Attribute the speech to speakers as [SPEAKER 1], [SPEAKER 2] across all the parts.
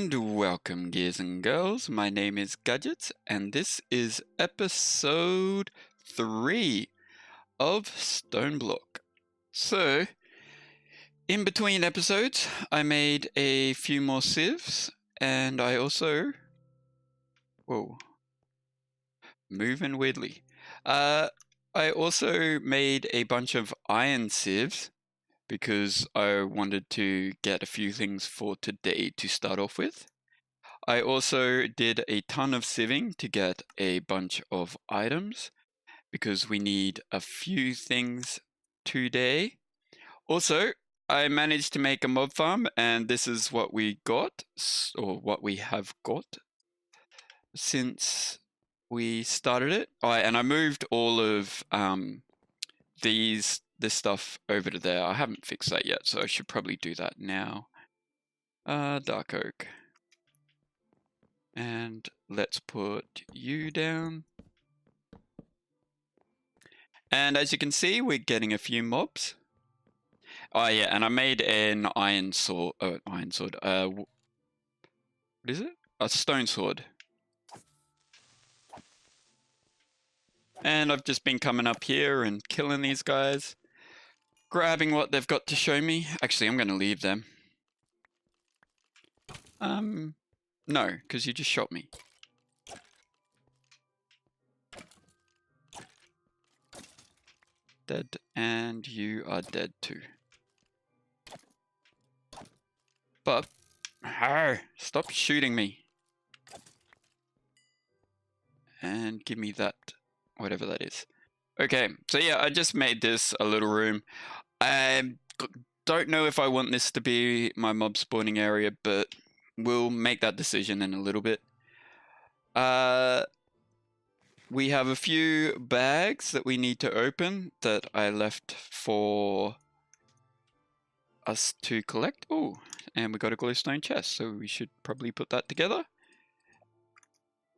[SPEAKER 1] And welcome, gears and girls. My name is Gadgets, and this is episode 3 of StoneBlock. So, in between episodes, I made a few more sieves, and I also... Whoa. Moving weirdly. I also made a bunch of iron sieves, because I wanted to get a few things for today to start off with. I also did a ton of sieving to get a bunch of items because we need a few things today. Also, I managed to make a mob farm, and this is what we got, or what we have got since we started it. And I moved all of this stuff over to there. I haven't fixed that yet, so I should probably do that now. Dark oak. And let's put you down. And as you can see, we're getting a few mobs. Oh yeah, and I made an iron sword. What is it? A stone sword. And I've just been coming up here and killing these guys, grabbing what they've got to show me. Actually, I'm going to leave them. No, because you just shot me. Dead, and you are dead too. But, stop shooting me. And give me that, whatever that is. Okay, so yeah, I just made this a little room. I don't know if I want this to be my mob spawning area, but we'll make that decision in a little bit. We have a few bags that we need to open that I left for us to collect. Oh, and we got a glowstone chest, so we should probably put that together.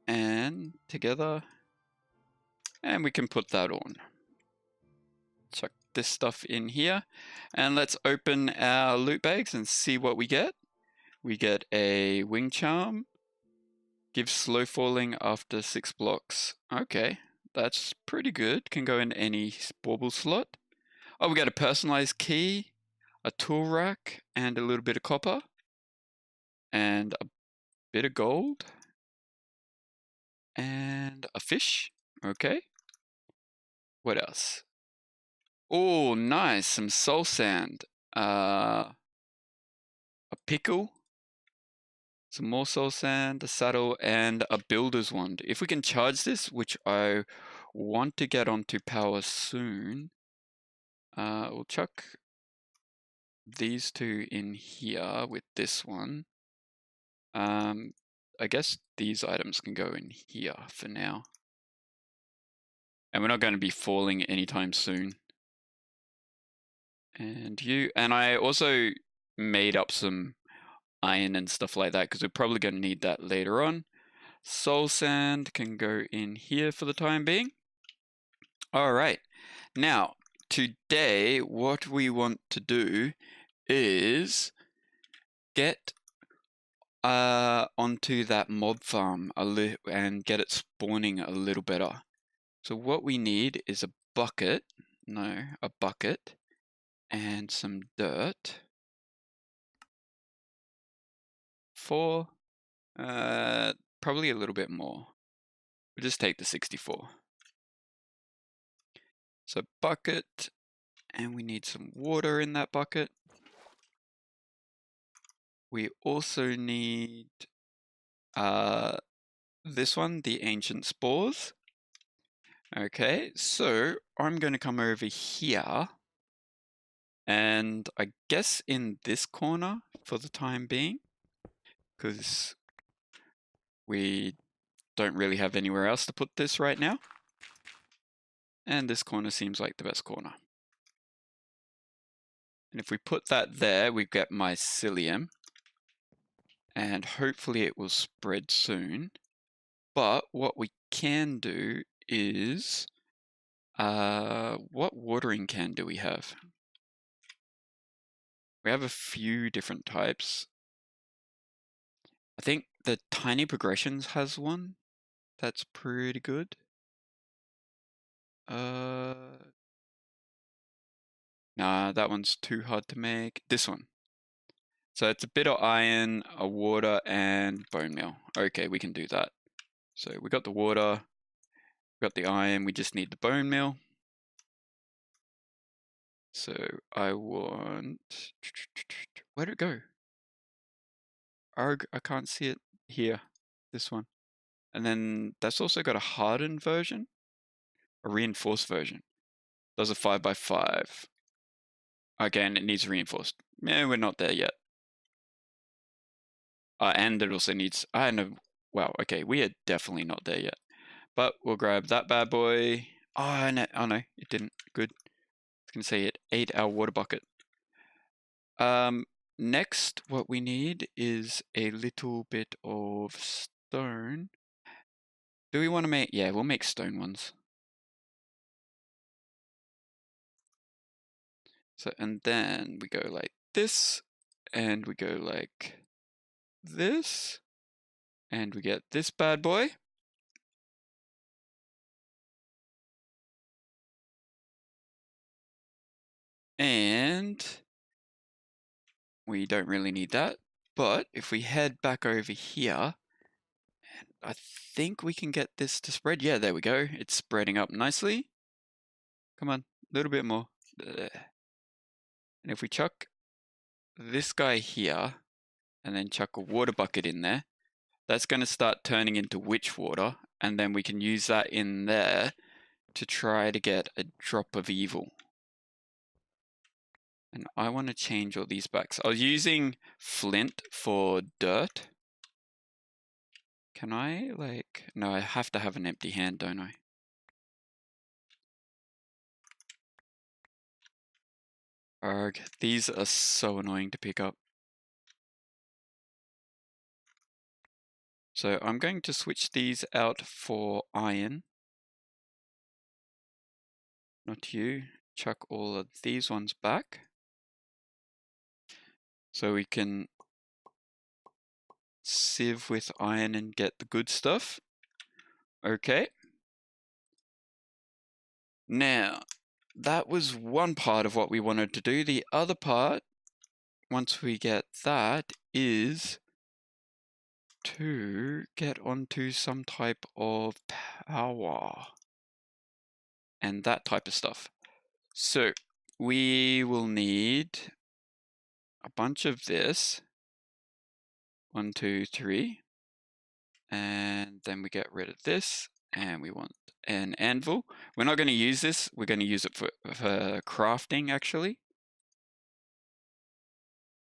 [SPEAKER 1] And together. And we can put that on. Chuck this stuff in here. And let's open our loot bags and see what we get. We get a wing charm. Gives slow falling after 6 blocks. Okay, that's pretty good. Can go in any bauble slot. Oh, we got a personalized key, a tool rack, and a little bit of copper. And a bit of gold. And a fish. Okay. What else? Oh, nice. Some soul sand. A pickle. Some more soul sand, a saddle, and a builder's wand. If we can charge this, which I want to get onto power soon, we'll chuck these two in here with this one. I guess these items can go in here for now. And we're not going to be falling anytime soon. And I also made up some iron and stuff like that because we're probably going to need that later on. Soul sand can go in here for the time being. All right. Now, today, what we want to do is get onto that mob farm and get it spawning a little better. So what we need is a bucket, and some dirt for probably a little bit more. We'll just take the 64. So bucket, and we need some water in that bucket. We also need this one, the ancient spores. Okay, so I'm going to come over here, and I guess in this corner for the time being, because we don't really have anywhere else to put this right now. And this corner seems like the best corner. And if we put that there, we get mycelium. And hopefully it will spread soon. But what we can do is... what watering can do we have? We have a few different types. I think the Tiny Progressions has one. That's pretty good. Nah, that one's too hard to make. This one. So it's a bit of iron, a water, and bone meal. Okay, we can do that. So we got the water, we got the iron, we just need the bone meal. So I want... Where'd it go? Arg, I can't see it here. This one. And then that's also got a hardened version, a reinforced version. Does a 5x5. Again, it needs reinforced. Yeah, we're not there yet. And it also needs, I know, wow, okay, we are definitely not there yet. But we'll grab that bad boy. Oh no, it didn't. Good. I was gonna say it ate our water bucket. Next, what we need is a little bit of stone. Do we want to make, yeah, we'll make stone ones. So, and then we go like this, and we go like this, and we get this bad boy. And we don't really need that. But if we head back over here, I think we can get this to spread. Yeah, there we go. It's spreading up nicely. Come on, a little bit more. And if we chuck this guy here, and then chuck a water bucket in there, that's going to start turning into witch water, and then we can use that in there to try to get a drop of evil. And I want to change all these back. So I was using flint for dirt. Can I, like, no, I have to have an empty hand, don't I? Arg, these are so annoying to pick up. So I'm going to switch these out for iron. Not you. Chuck all of these ones back. So we can sieve with iron and get the good stuff. Okay. Now, that was one part of what we wanted to do. The other part, once we get that, is to get onto some type of power and that type of stuff. So we will need a bunch of this. 1, 2, 3. And then we get rid of this, and we want an anvil. We're not going to use this. We're going to use it for crafting, actually.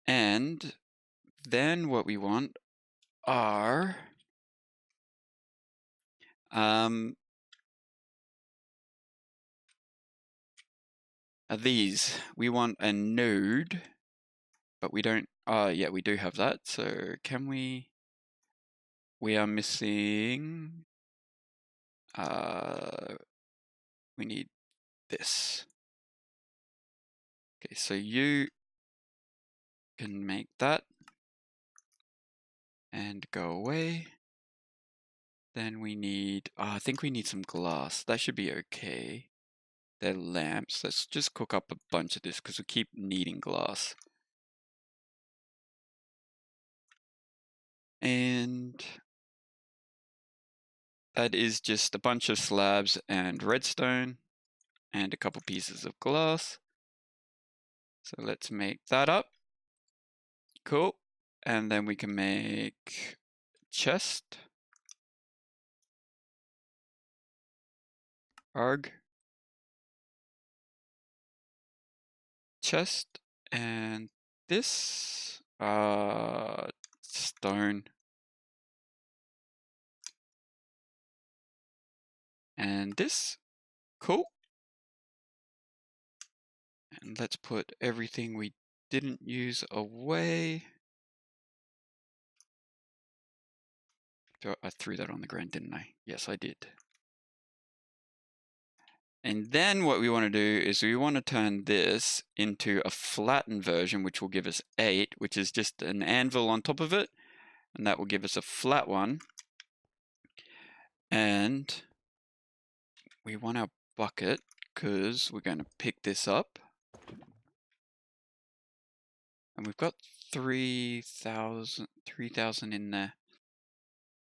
[SPEAKER 1] And then what we want are these. We want a node, but we don't. Yeah, we do have that. So can we? We are missing. We need this. Okay, so you can make that and go away. Then we need, I think we need some glass. That should be okay. They're lamps. Let's just cook up a bunch of this because we keep needing glass. And that is just a bunch of slabs and redstone and a couple pieces of glass. So let's make that up. Cool. And then we can make chest. Arg. Chest. And this. Stone. And this. Cool. And let's put everything we didn't use away. I threw that on the ground, didn't I? Yes, I did. And then what we want to do is we want to turn this into a flattened version, which will give us 8, which is just an anvil on top of it. and that will give us a flat one. And we want our bucket because we're going to pick this up. And we've got 3,000 in there.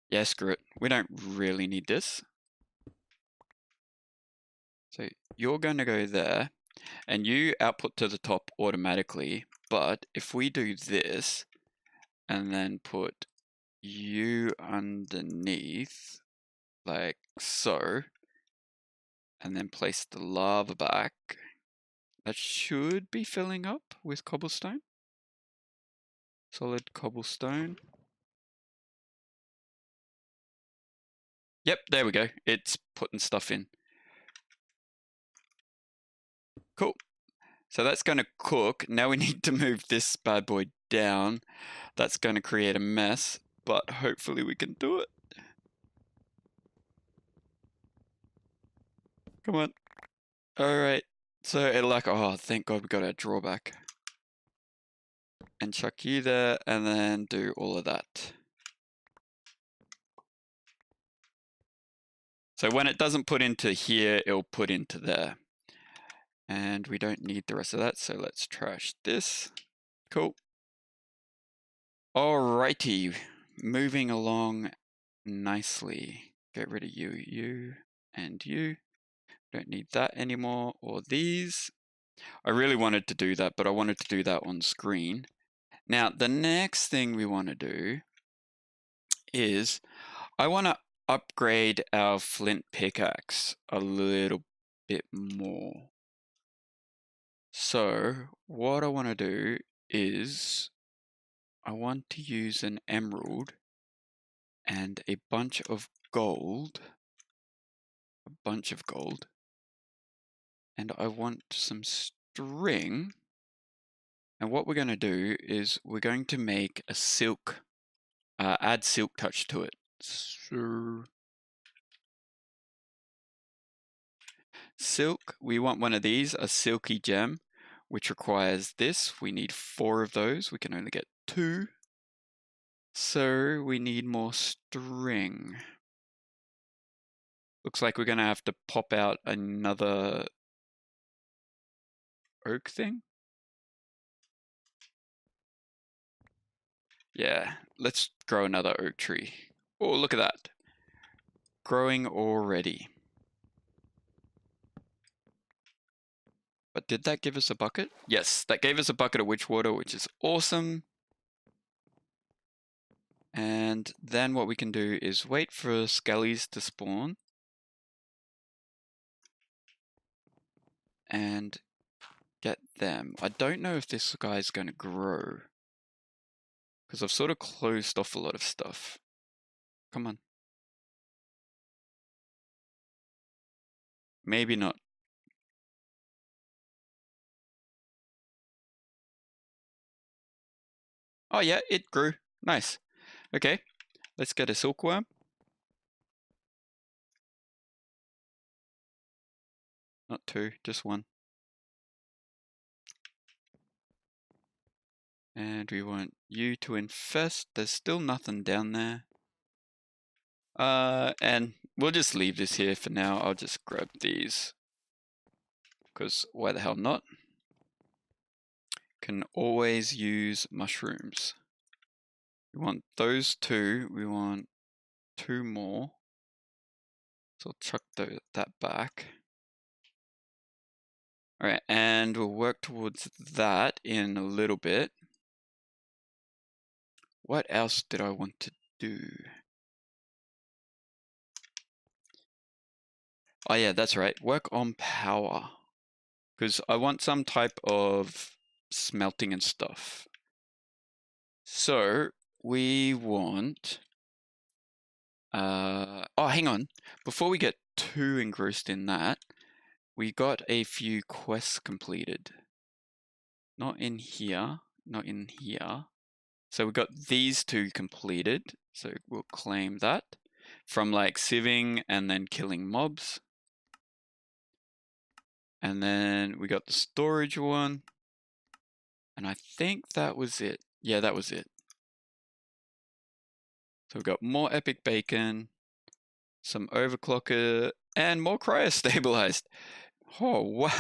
[SPEAKER 1] Yeah, screw it. We don't really need this. So you're going to go there, and you output to the top automatically. But if we do this, and then put you underneath, like so, and then place the lava back, that should be filling up with cobblestone. Solid cobblestone. Yep, there we go. It's putting stuff in. Cool. So that's going to cook. Now we need to move this bad boy down. That's going to create a mess, but hopefully we can do it. Come on. Alright. So it'll like, oh, thank God we got our drawback. And chuck you there, and then do all of that. So when it doesn't put into here, it'll put into there. And we don't need the rest of that, so let's trash this. Cool. Alrighty, moving along nicely. Get rid of you, and you. Don't need that anymore, or these. I really wanted to do that, but I wanted to do that on screen. Now, the next thing we want to do is I want to upgrade our flint pickaxe a little bit more. So what I want to do is I want to use an emerald and a bunch of gold. And I want some string. And what we're going to do is we're going to make a silk, add silk touch to it. So silk, we want one of these, a silky gem, which requires this. We need 4 of those. We can only get 2. So we need more string. Looks like we're going to have to pop out another oak thing. Yeah, let's grow another oak tree. Oh, look at that. Growing already. But did that give us a bucket? Yes, that gave us a bucket of witch water, which is awesome. And then what we can do is wait for skellies to spawn. And get them. I don't know if this guy's going to grow. Because I've sort of closed off a lot of stuff. Come on. Maybe not. Oh yeah, it grew. Nice. Okay, let's get a silkworm. Not 2, just 1. And we want you to infest. There's still nothing down there. And we'll just leave this here for now. I'll just grab these. Because why the hell not? Can always use mushrooms. We want those 2. We want 2 more. So I'll chuck that back. Alright, and we'll work towards that in a little bit. What else did I want to do? Oh yeah, that's right. Work on power. Because I want some type of smelting and stuff. So we want... oh, hang on. Before we get too engrossed in that, we got a few quests completed. Not in here. Not in here. So we got these 2 completed. So we'll claim that. From like sieving and then killing mobs. And then we got the storage one. And I think that was it. Yeah, that was it. So we've got more epic bacon, some overclocker, and more cryostabilized. Oh, wow.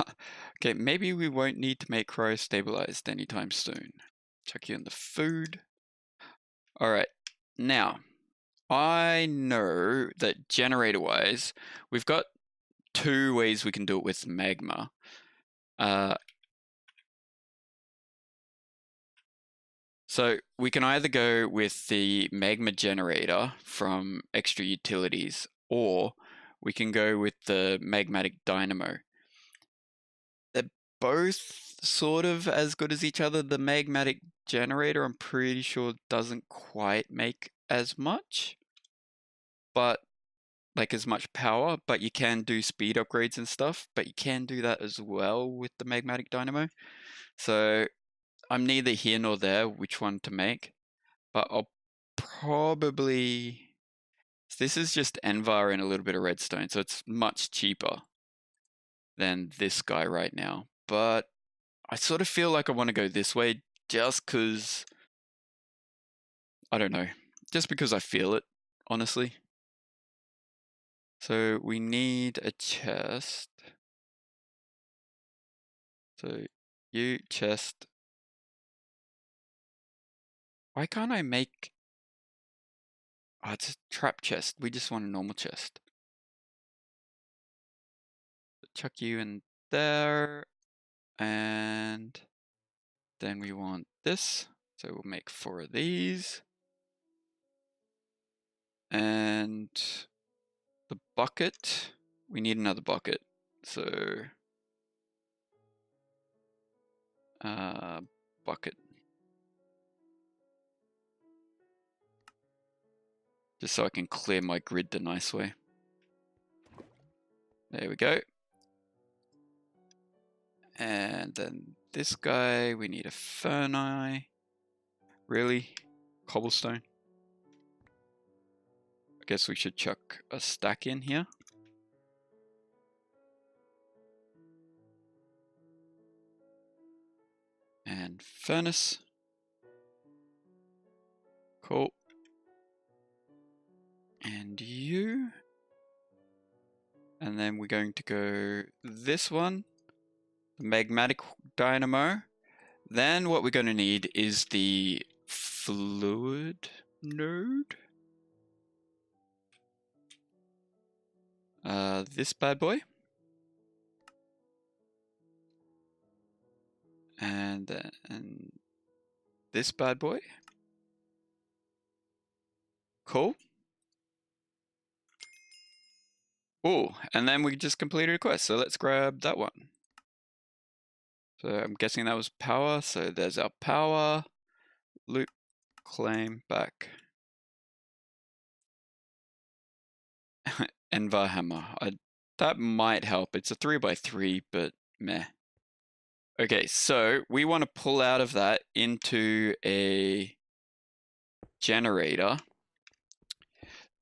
[SPEAKER 1] Okay, maybe we won't need to make cryostabilized anytime soon. Chuck you in the food. All right, now, I know that generator-wise, we've got two ways we can do it with magma. So we can either go with the magma generator from extra utilities, or we can go with the magmatic dynamo. They're both sort of as good as each other. The magmatic generator, I'm pretty sure, doesn't quite make as much, but like as much power, but you can do speed upgrades and stuff, but you can do that as well with the magmatic dynamo. So I'm neither here nor there which one to make, but I'll probably, this is just Envar and a little bit of redstone, so it's much cheaper than this guy right now, but I sort of feel like I want to go this way just because, I don't know, just because I feel it, honestly. So we need a chest. So you chest. Why can't I make... Oh, it's a trap chest. We just want a normal chest. Chuck you in there. And then we want this. So we'll make 4 of these. And the bucket. We need another bucket. So... bucket. Just so I can clear my grid the nice way. There we go. And then this guy, we need a ferni. Really? Cobblestone? I guess we should chuck a stack in here. And furnace. Cool. And you. And then we're going to go this one. The magmatic dynamo. Then what we're going to need is the fluid node. This bad boy. And then this bad boy. Cool. Oh, and then we just completed a quest, so let's grab that one. So I'm guessing that was power, so there's our power. Loot, claim, back. Envar hammer. That might help. It's a 3x3, but meh. Okay, so we want to pull out of that into a generator.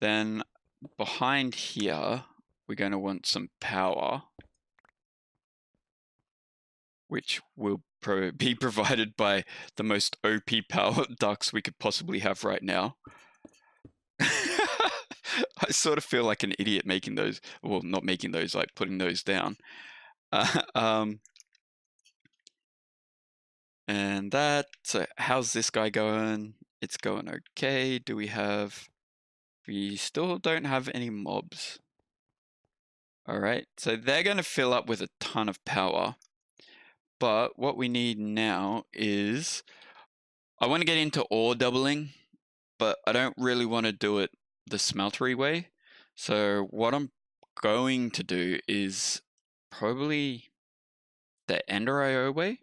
[SPEAKER 1] Then behind here, we're going to want some power, which will be provided by the most OP power ducts we could possibly have right now. I sort of feel like an idiot making those, well, not making those, like putting those down. And that, so how's this guy going? It's going okay. Do we have, we still don't have any mobs. All right, so they're going to fill up with a ton of power. But what we need now is, I want to get into ore doubling, but I don't really want to do it the smeltery way. So what I'm going to do is probably the Ender IO way.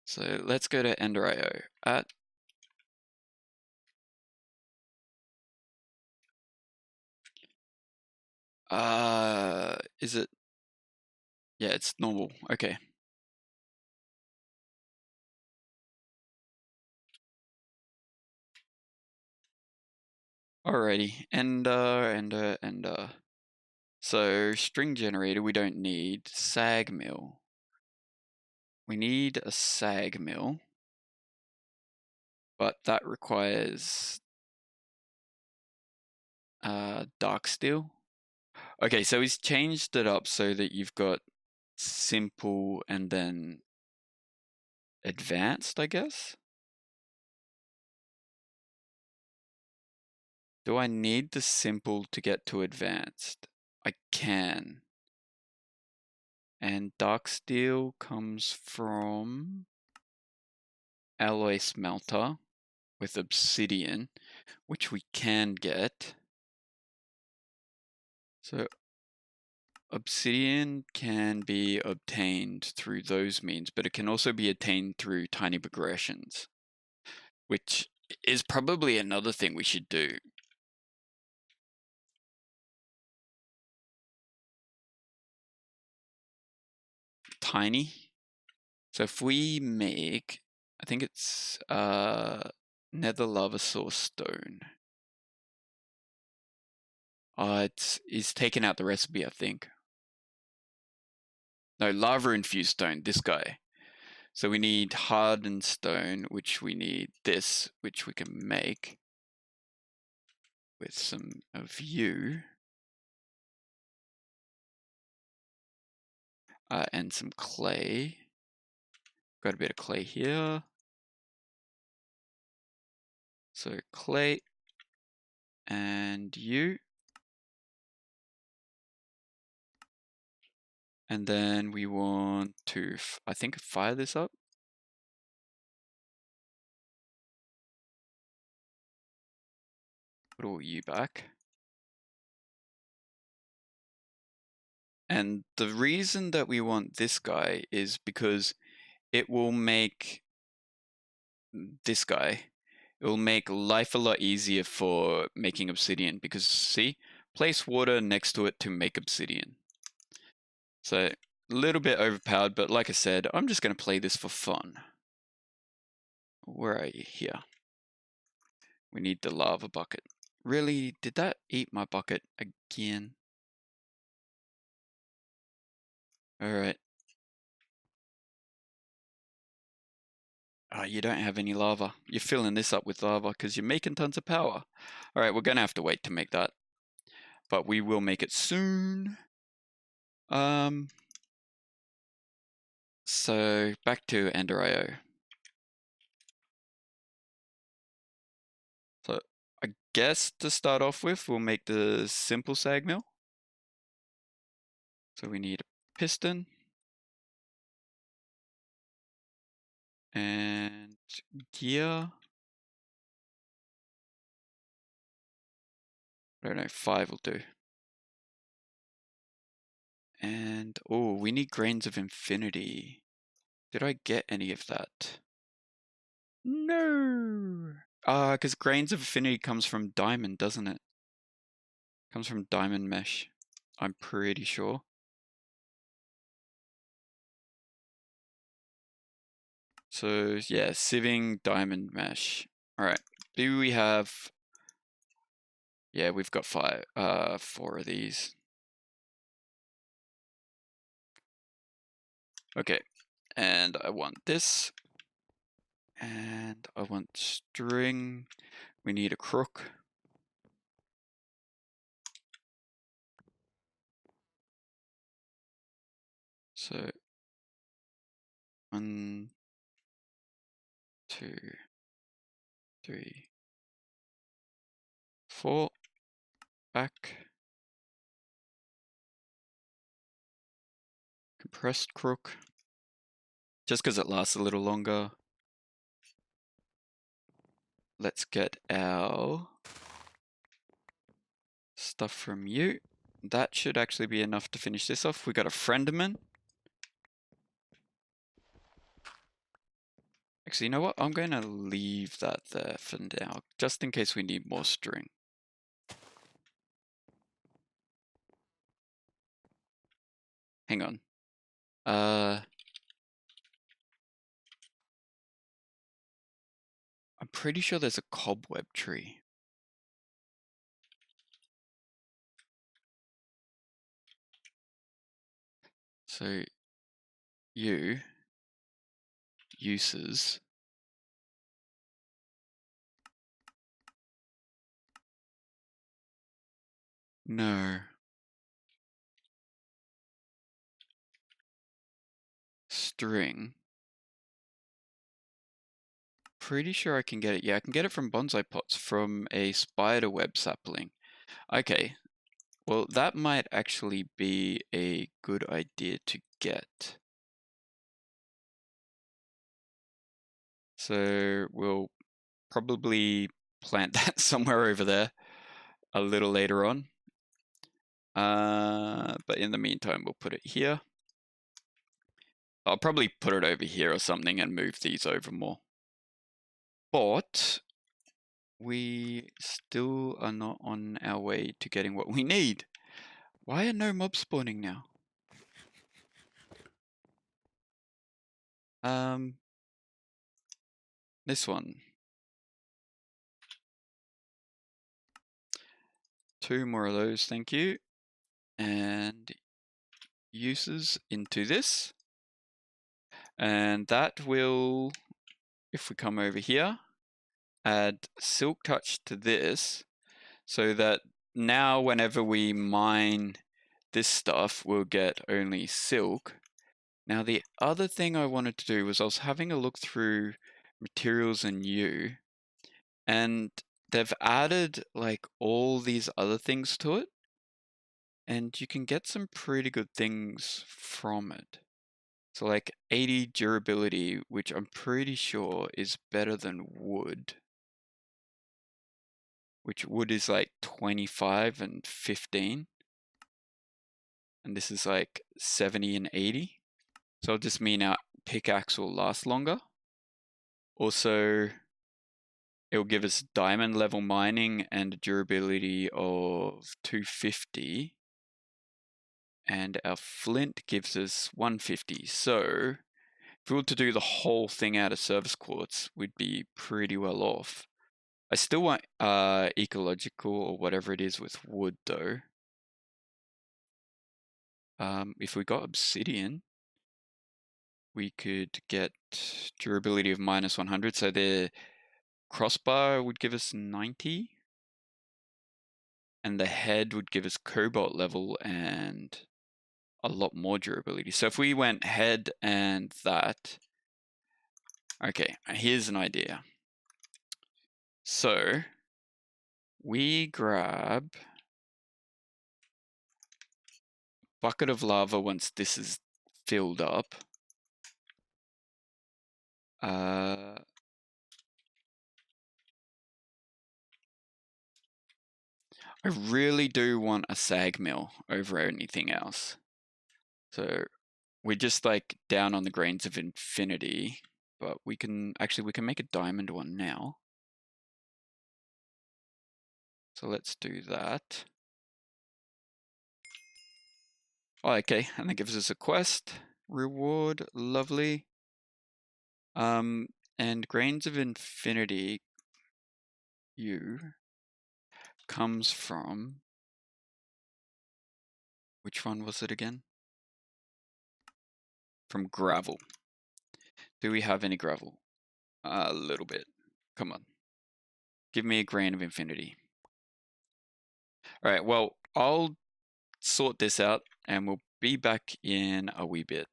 [SPEAKER 1] So let's go to Ender IO at is it? Yeah, it's normal. Okay. Alrighty, Ender. So string generator we don't need. Sag mill. We need a sag mill. but that requires dark steel. Okay, so he's changed it up so that you've got simple and then advanced, I guess. Do I need the simple to get to advanced? I can. And dark steel comes from alloy smelter with obsidian, which we can get. So obsidian can be obtained through those means, but it can also be attained through tiny progressions, which is probably another thing we should do. Tiny. So if we make, I think it's nether lava source stone. It's taken out the recipe, I think. No, lava infused stone, this guy. So we need hardened stone, which we need this, which we can make with some of you. And some clay. Got a bit of clay here. So clay and you. And then we want to, I think, fire this up. Put all you back. And the reason that we want this guy is because it will make this guy, it will make life a lot easier for making obsidian, because see, place water next to it to make obsidian. So a little bit overpowered, but like I said, I'm just going to play this for fun. Where are you? Here. We need the lava bucket. Really? Did that eat my bucket again? Alright. Oh, you don't have any lava. You're filling this up with lava because you're making tons of power. Alright, we're going to have to wait to make that. But we will make it soon. So back to Ender.io. So I guess to start off with, we'll make the simple sag mill. So we need a piston. And gear. I don't know, 5 will do. And, oh, we need grains of infinity. Did I get any of that? No! Because grains of infinity comes from diamond, doesn't it? Comes from diamond mesh. I'm pretty sure. So, yeah, sieving diamond mesh. Alright, do we have... Yeah, we've got 4 of these. Okay, and I want this. And I want string. We need a crook. So 1, 2, 3, 4. Back. Compressed crook. Just because it lasts a little longer. Let's get our stuff from you. That should actually be enough to finish this off. We got a frienderman. Actually, you know what? I'm going to leave that there for now, just in case we need more string. Hang on. I'm pretty sure there's a cobweb tree. So, uses No. String. Pretty sure I can get it. Yeah, I can get it from bonsai pots from a spider web sapling. Okay. Well, that might actually be a good idea to get. So we'll probably plant that somewhere over there a little later on. But in the meantime, we'll put it here. I'll probably put it over here or something and move these over more. But we still are not on our way to getting what we need. Why are no mobs spawning now? This one. 2 more of those, thank you. And uses into this. And that will, if we come over here, add silk touch to this, so that now whenever we mine this stuff, we'll get only silk. Now the other thing I wanted to do was I was having a look through materials and and they've added like all these other things to it, and you can get some pretty good things from it. So like 80 durability, which I'm pretty sure is better than wood. Which wood is like 25 and 15. And this is like 70 and 80. So it'll just mean our pickaxe will last longer. Also, it'll give us diamond level mining and a durability of 250. And our flint gives us 150. So if we were to do the whole thing out of service quartz, we'd be pretty well off. I still want ecological or whatever it is with wood though. If we got obsidian, we could get durability of minus 100. So the crossbar would give us 90. And the head would give us cobalt level and a lot more durability. So if we went head and that. Okay, here's an idea. So we grab bucket of lava once this is filled up. I really do want a sag mill over anything else. So we're just like down on the grains of infinity, but we can make a diamond one now. So let's do that. Oh, okay, and that gives us a quest reward, lovely. And grains of infinity comes from, which one was it again? From gravel. Do we have any gravel? A little bit. Come on. Give me a grain of infinity. All right, well, I'll sort this out and we'll be back in a wee bit.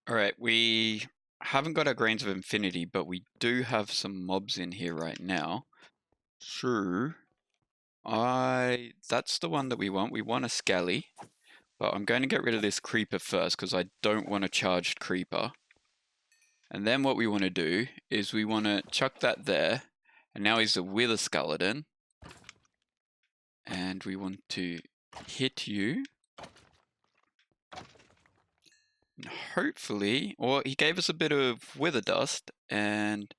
[SPEAKER 1] All right, we haven't got our grains of infinity, but we do have some mobs in here right now. So that's the one that we want. We want a skelly, but I'm going to get rid of this creeper first because I don't want a charged creeper. And then what we want to do is we want to chuck that there, and now he's a wither skeleton. And we want to hit you. And hopefully, or he gave us a bit of wither dust and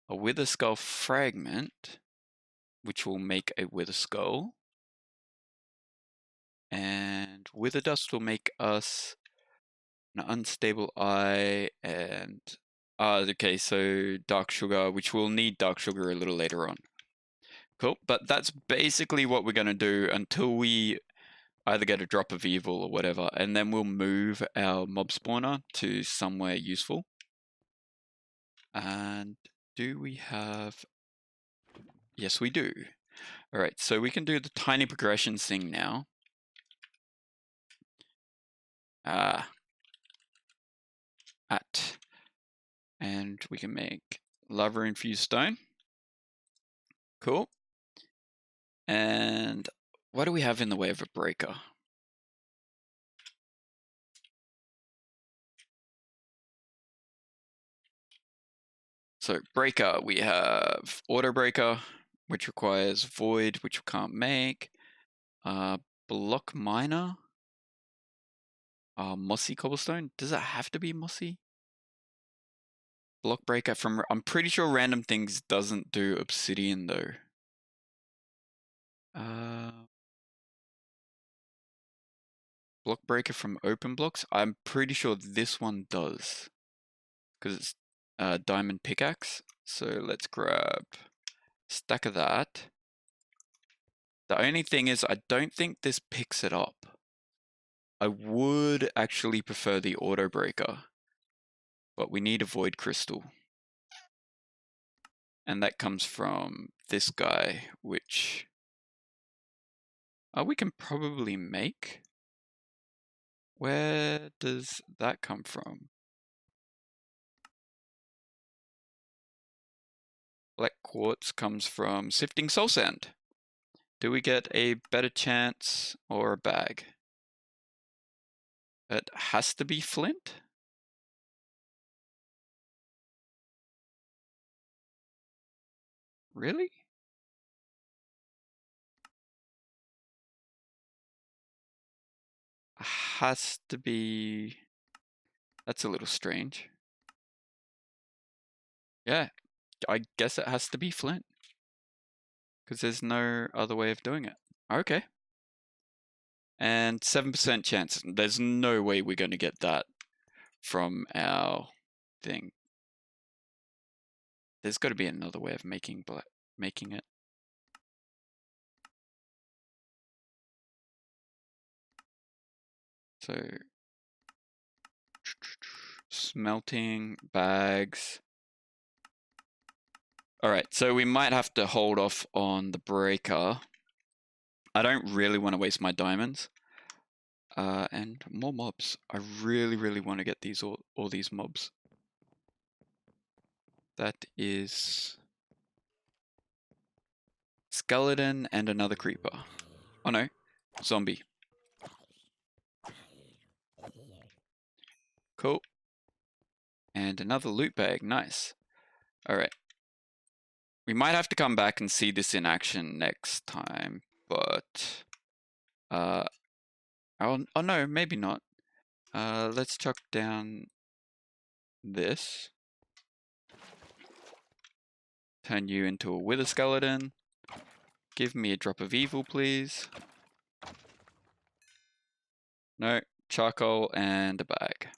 [SPEAKER 1] a wither skull fragment, which will make a wither skull. And wither dust will make us an unstable eye and okay, so dark sugar, which we'll need dark sugar a little later on. Cool, but that's basically what we're going to do until we either get a drop of evil or whatever, and then we'll move our mob spawner to somewhere useful. And do we have... Yes, we do. All right, so we can do the tiny progressions thing now. And we can make lava infused stone. Cool. And what do we have in the way of a breaker? So breaker, we have auto breaker, which requires void, which we can't make. Block miner. Mossy cobblestone. Does it have to be mossy? Block breaker from... I'm pretty sure random things doesn't do obsidian though. Block breaker from open blocks. I'm pretty sure this one does. Because it's diamond pickaxe. So let's grab a stack of that. The only thing is I don't think this picks it up. I would actually prefer the auto breaker. But we need a void crystal. And that comes from this guy, which we can probably make. Where does that come from? Black quartz comes from sifting soul sand. Do we get a better chance or a bag? It has to be flint? Really? Has to be... That's a little strange. Yeah, I guess it has to be flint. Because there's no other way of doing it. Okay. And 7% chance. There's no way we're going to get that from our thing. There's got to be another way of making it. So, smelting, bags. All right, so we might have to hold off on the breaker. I don't really want to waste my diamonds. And more mobs. I really want to get these all these mobs. That is skeleton and another creeper. Oh no, zombie. Cool. And another loot bag, nice. All right. We might have to come back and see this in action next time, but oh no, maybe not. Let's chuck down this. Turn you into a wither skeleton. Give me a drop of evil, please. No, charcoal and a bag.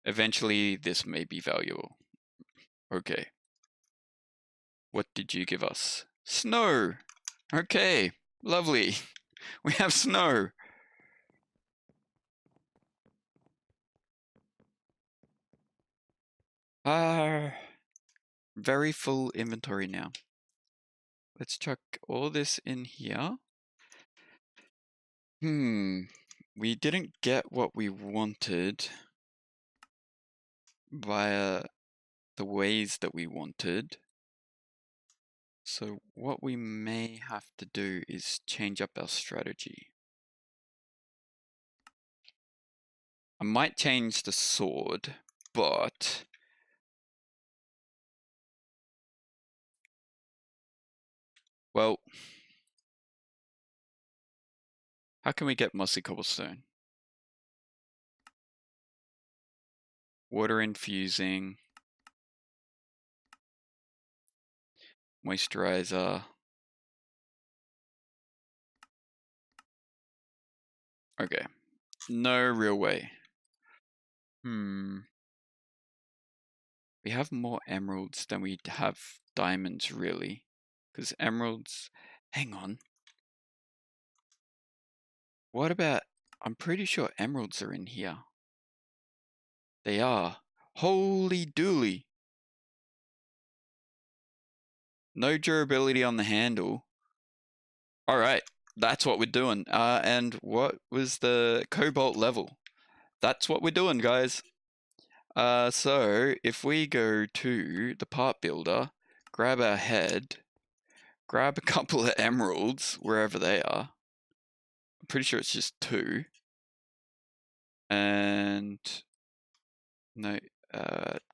[SPEAKER 1] Eventually, this may be valuable. Okay. What did you give us? Snow! Okay, lovely. We have snow. Very full inventory now. Let's chuck all this in here. We didn't get what we wanted via the ways that we wanted. So what we may have to do is change up our strategy. I might change the sword, but well, how can we get mossy cobblestone? Water infusing, moisturizer. Okay, no real way. We have more emeralds than we have diamonds, really. Because emeralds... Hang on. What about... I'm pretty sure emeralds are in here. They are. Holy dooly. No durability on the handle. Alright, that's what we're doing. And what was the cobalt level? That's what we're doing, guys. So if we go to the part builder, grab our head, grab a couple of emeralds, wherever they are. I'm pretty sure it's just 2. And no,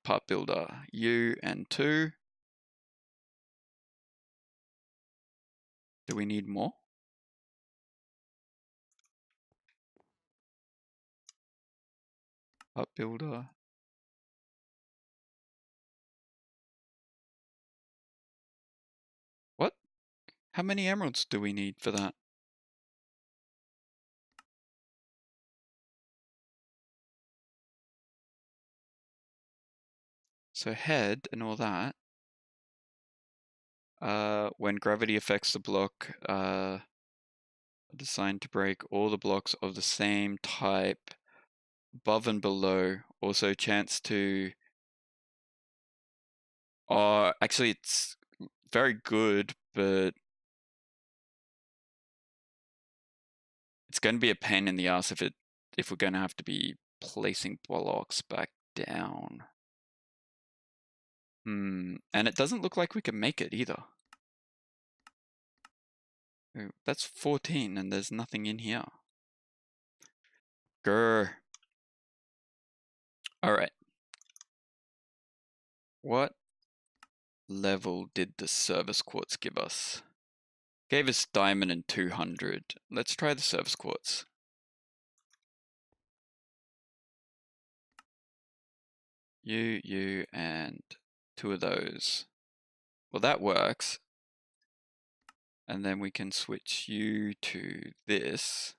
[SPEAKER 1] part builder, U and 2. Do we need more? Part builder. What? How many emeralds do we need for that? So head and all that. When gravity affects the block, designed to break all the blocks of the same type above and below. Also chance to... actually it's very good, but it's going to be a pain in the ass if we're going to have to be placing blocks back down. And it doesn't look like we can make it either. Oh, that's 14 and there's nothing in here. Grr. Alright. What level did the service quartz give us? Gave us diamond and 200. Let's try the service quartz. You, and 2 of those. Well, that works. And then we can switch you to this.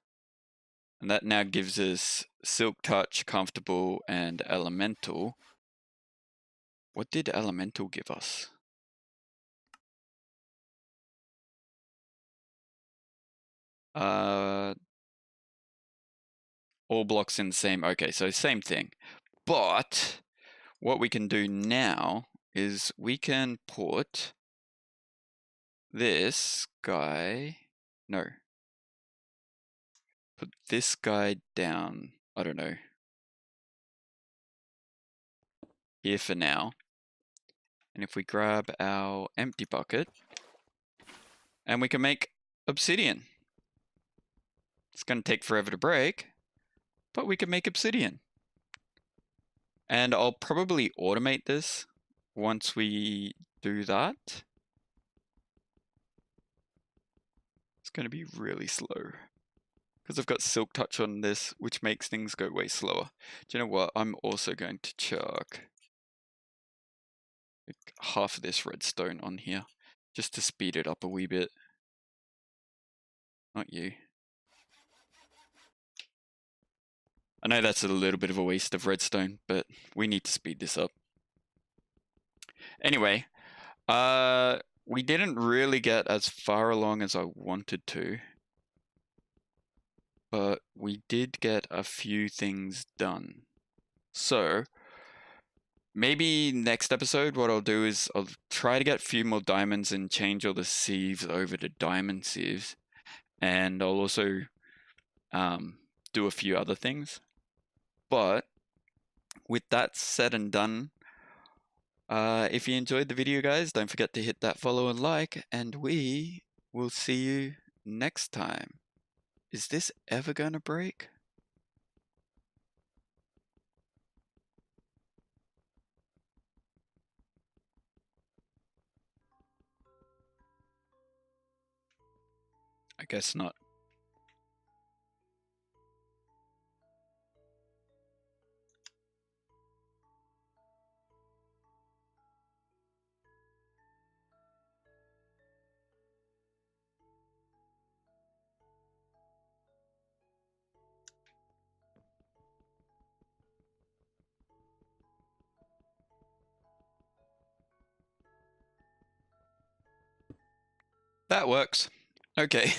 [SPEAKER 1] And that now gives us Silk Touch, Comfortable, and Elemental. What did Elemental give us? All blocks in the same. Okay, so same thing. But what we can do now is we can put this guy. No. Put this guy down. I don't know. Here for now. And if we grab our empty bucket, and we can make obsidian. It's going to take forever to break, but we can make obsidian. And I'll probably automate this once we do that. It's going to be really slow because I've got Silk Touch on this, which makes things go way slower. Do you know what? I'm also going to chuck half of this redstone on here just to speed it up a wee bit. Not you. I know that's a little bit of a waste of redstone, but we need to speed this up. Anyway, we didn't really get as far along as I wanted to, but we did get a few things done. So maybe next episode what I'll do is I'll try to get a few more diamonds and change all the sieves over to diamond sieves, and I'll also do a few other things. But with that said and done, if you enjoyed the video, guys, don't forget to hit that follow and like, and we will see you next time. Is this ever gonna break? I guess not. That works. Okay.